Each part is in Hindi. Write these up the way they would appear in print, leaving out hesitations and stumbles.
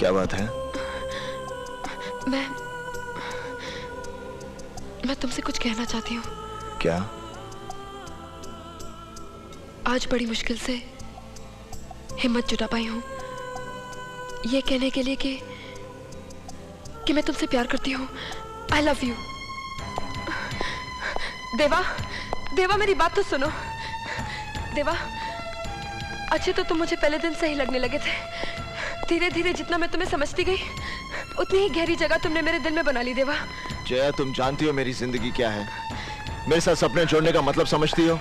क्या बात है? मैं तुमसे कुछ कहना चाहती हूँ। क्या? आज बड़ी मुश्किल से हिम्मत जुटा पाई हूँ ये कहने के लिए कि मैं तुमसे प्यार करती हूँ। I love you. देवा, देवा मेरी बात तो सुनो। देवा, अच्छे तो तुम मुझे पहले दिन से ही लगने लगे थे। धीरे धीरे जितना मैं तुम्हें समझती गई उतनी ही गहरी जगह तुमने मेरे दिल में बना ली। देवा, जया, तुम जानती हो मेरी जिंदगी क्या है। मेरे साथ सपने जोड़ने का मतलब समझती हो?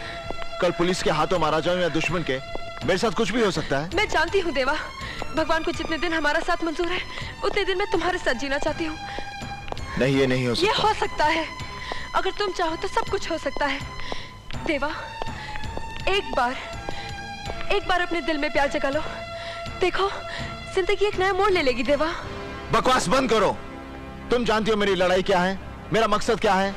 कल पुलिस के हाथों मारा जाऊं या दुश्मन के, मेरे साथ कुछ भी हो सकता है। मैं जानती हूँ देवा, भगवान को जितने दिन हमारा साथ मंजूर है उतने दिन मैं तुम्हारे साथ जीना चाहती हूँ। नहीं, ये नहीं हो सकता। ये हो सकता है। अगर तुम चाहो तो सब कुछ हो सकता है। देवा, एक बार अपने दिल में प्यार जगा लो। देखो, जिंदगी एक नया मोड़ ले लेगी। देवा, बकवास बंद करो। तुम जानती हो मेरी लड़ाई क्या है, मेरा मकसद क्या है।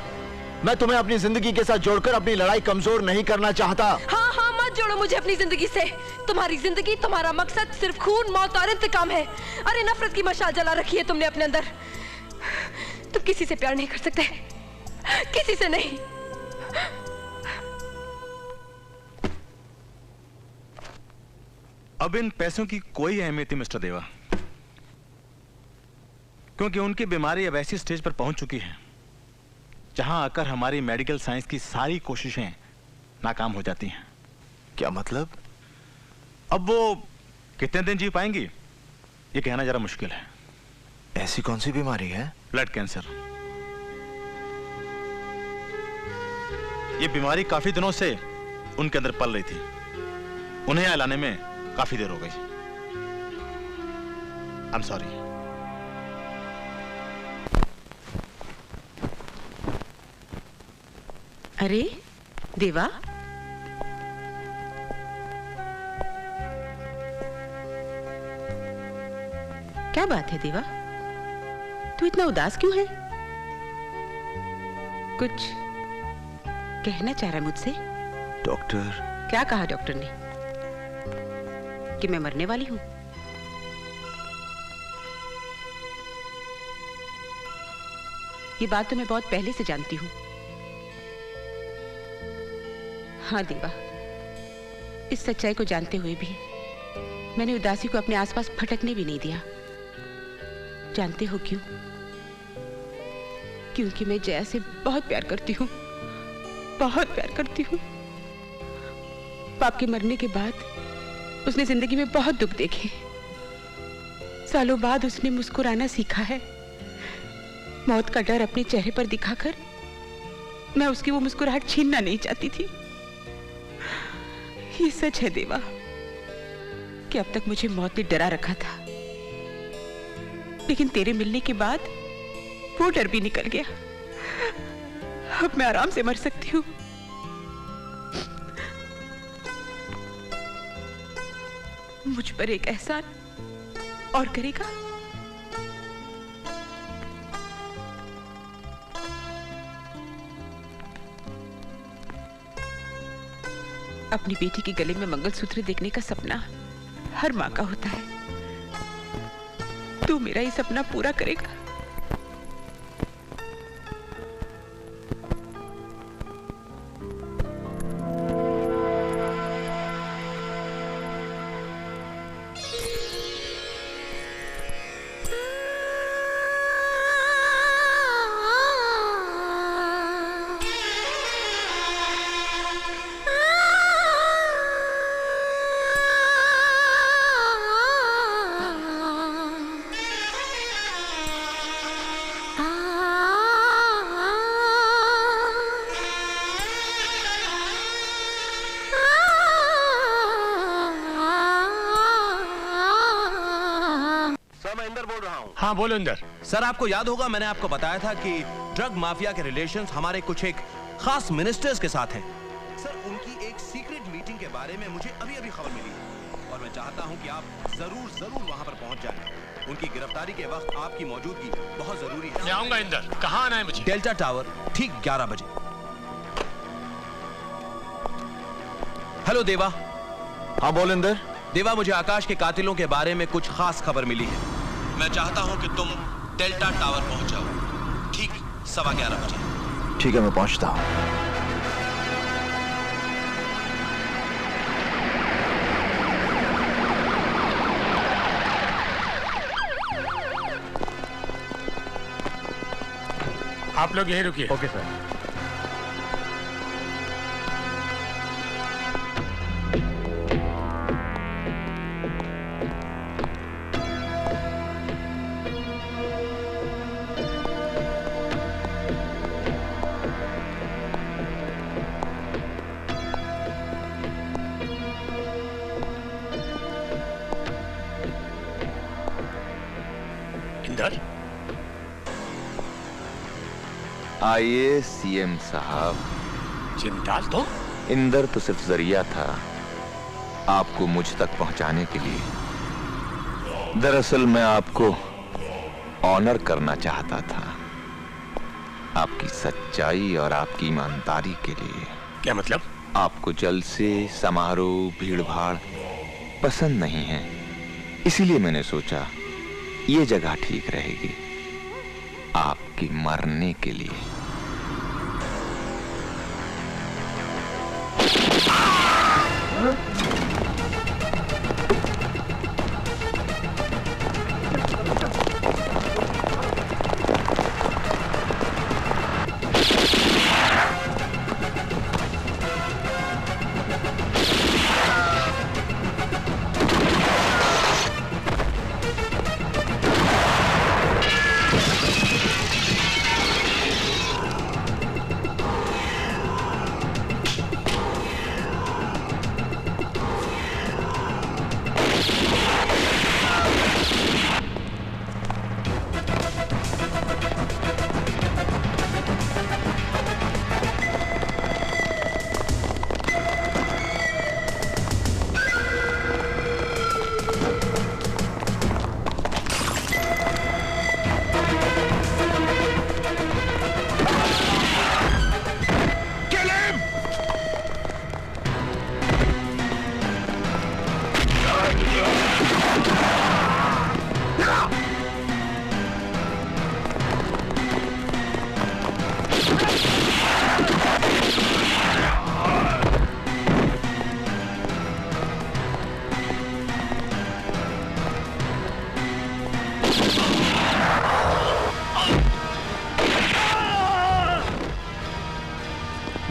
मैं तुम्हें अपनी जिंदगी के साथ जोड़कर अपनी लड़ाई कमजोर नहीं करना चाहता। हाँ हाँ, मत जोड़ो मुझे अपनी जिंदगी से। तुम्हारी जिंदगी, तुम्हारा मकसद सिर्फ खून, मौत और इंतकाम है। अरे नफरत की मशाल जला रखी है तुमने अपने अंदर। तुम किसी से प्यार नहीं कर सकते, किसी से नहीं। अब इन पैसों की कोई अहमियत नहीं मिस्टर देवा, क्योंकि उनकी बीमारी अब ऐसी स्टेज पर पहुंच चुकी है जहां आकर हमारी मेडिकल साइंस की सारी कोशिशें नाकाम हो जाती हैं। क्या मतलब? अब वो कितने दिन जी पाएंगी ये कहना जरा मुश्किल है। ऐसी कौन सी बीमारी है? Blood cancer. ये बीमारी काफी दिनों से उनके अंदर पल रही थी। उन्हें यहाँ लाने में काफी देर हो गई। I am sorry. अरे देवा, क्या बात है देवा, तू इतना उदास क्यों है? कुछ कहना चाह रहा है मुझसे? डॉक्टर। क्या कहा डॉक्टर ने? कि मैं मरने वाली हूं? ये बात तो मैं बहुत पहले से जानती हूं। हाँ देवा, इस सच्चाई को जानते हुए भी मैंने उदासी को अपने आसपास फटकने भी नहीं दिया। जानते हो क्यों? क्योंकि मैं जया से बहुत प्यार करती हूँ, बहुत प्यार करती हूँ। बाप के मरने के बाद उसने जिंदगी में बहुत दुख देखे। सालों बाद उसने मुस्कुराना सीखा है। मौत का डर अपने चेहरे पर दिखाकर मैं उसकी वो मुस्कुराहट छीनना नहीं चाहती थी। ये सच है देवा कि अब तक मुझे मौत ने डरा रखा था, लेकिन तेरे मिलने के बाद वो डर भी निकल गया। अब मैं आराम से मर सकती हूँ। मुझ पर एक एहसान और करेगा? अपनी बेटी के गले में मंगलसूत्र देखने का सपना हर माँ का होता है। तू मेरा ये सपना पूरा करेगा? हाँ बोलो इंदर। सर आपको याद होगा मैंने आपको बताया था कि ड्रग माफिया के रिलेशंस हमारे कुछ एक खास मिनिस्टर्स के साथ हैं। सर उनकी एक सीक्रेट मीटिंग के बारे में मुझे अभी अभी खबर मिली है और मैं चाहता हूं कि आप जरूर वहां पर पहुंच जाएं। उनकी गिरफ्तारी के वक्त आपकी मौजूदगी बहुत जरूरी है। मैं आऊंगा इंदर। कहाँ आना है मुझे? डेल्टा टावर ठीक 11 बजे। हेलो देवा। हाँ बोल इंदर। देवा मुझे आकाश के कातिलों के बारे में कुछ खास खबर मिली है। मैं चाहता हूं कि तुम डेल्टा टावर पहुंच जाओ ठीक 11:15 बजे। ठीक है, मैं पहुंचता हूं। आप लोग यहीं रुकिए। Okay sir. इंदर, आइए सीएम साहब। जिंदाल तो इंदर तो सिर्फ जरिया था आपको मुझ तक पहुंचाने के लिए। दरअसल मैं आपको ऑनर करना चाहता था, आपकी सच्चाई और आपकी ईमानदारी के लिए। क्या मतलब? आपको जलसे, समारोह, भीड़-भाड़ पसंद नहीं है, इसीलिए मैंने सोचा ये जगह ठीक रहेगी आपकी मरने के लिए।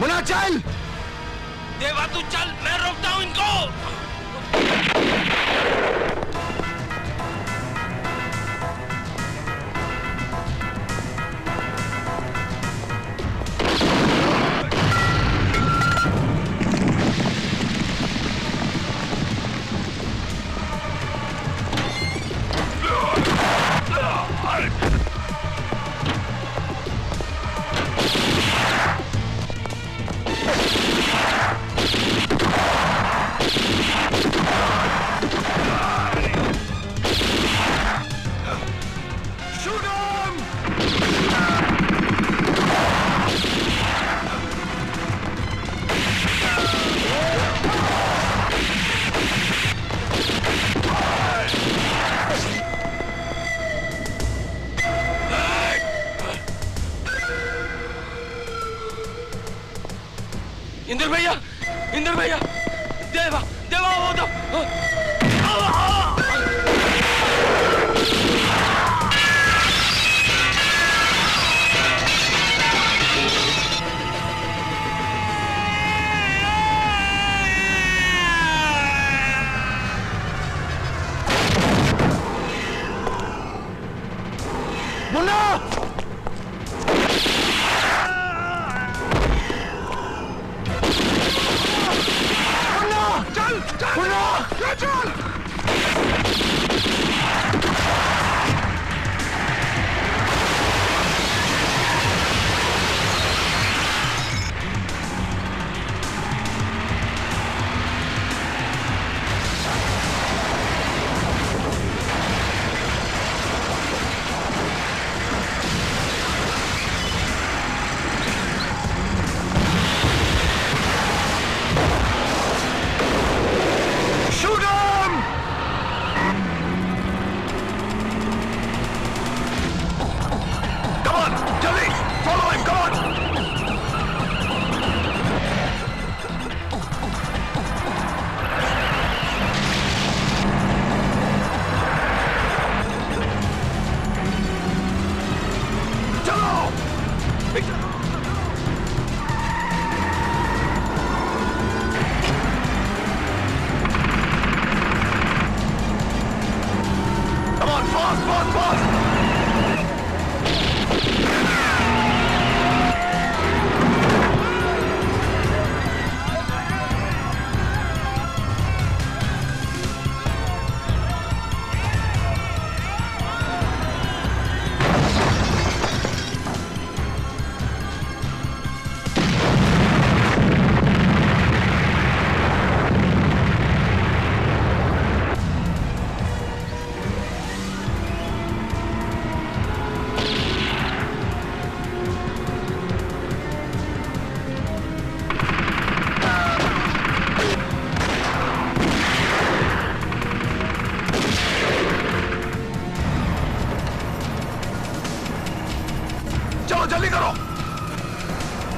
मुन्ना चल! देवा तू चल, मैं रोकता हूं इनको। इंदर भैया, इंदर भैया, देवा, देवा वो तो मुन्ना! चल! चल! मुन्ना! चल!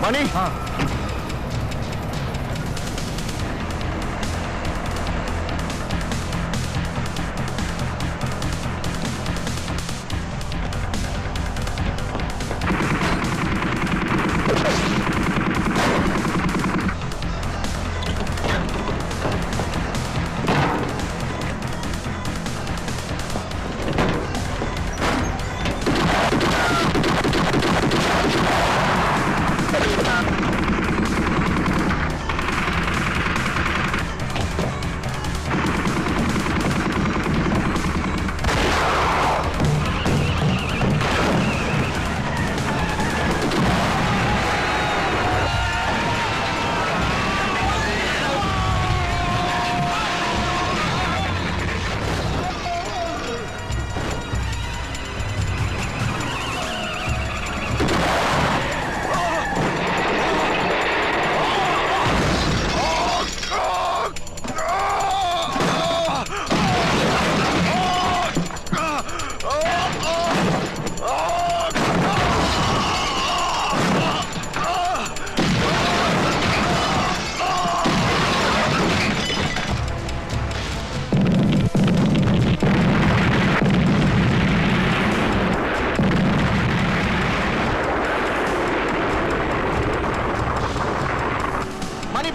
मणि। हाँ।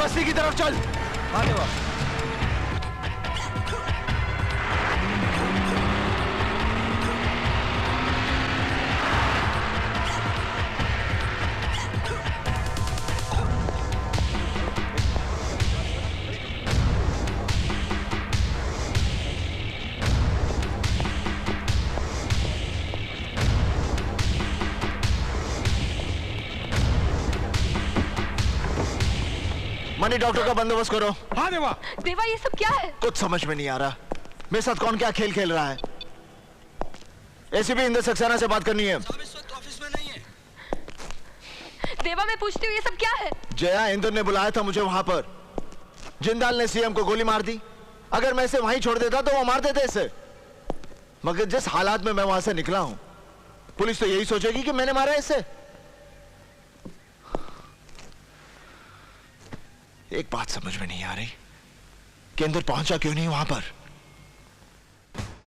बस्ती की तरफ चल। हाँ देवा। मनी, डॉक्टर का बंदोबस्त करो। हाँ देवा। देवा ये सब क्या है? कुछ समझ में नहीं आ रहा। मेरे साथ कौन क्या खेल खेल रहा है। एसीपी इंद्र सक्सेना से बात करनी है। इस वक्त ऑफिस में नहीं है। देवा मैं पूछती हूँ ये सब क्या है? जया, इंद्र ने बुलाया था मुझे वहां पर। जिंदाल ने सीएम को गोली मार दी। अगर मैं इसे वहीं छोड़ देता तो वो मार देते इसे। मगर जिस हालात में मैं वहां से निकला हूं, पुलिस तो यही सोचेगी कि मैंने मारा इसे। एक बात समझ में नहीं आ रही कि इंद्र पहुंचा क्यों नहीं वहां पर।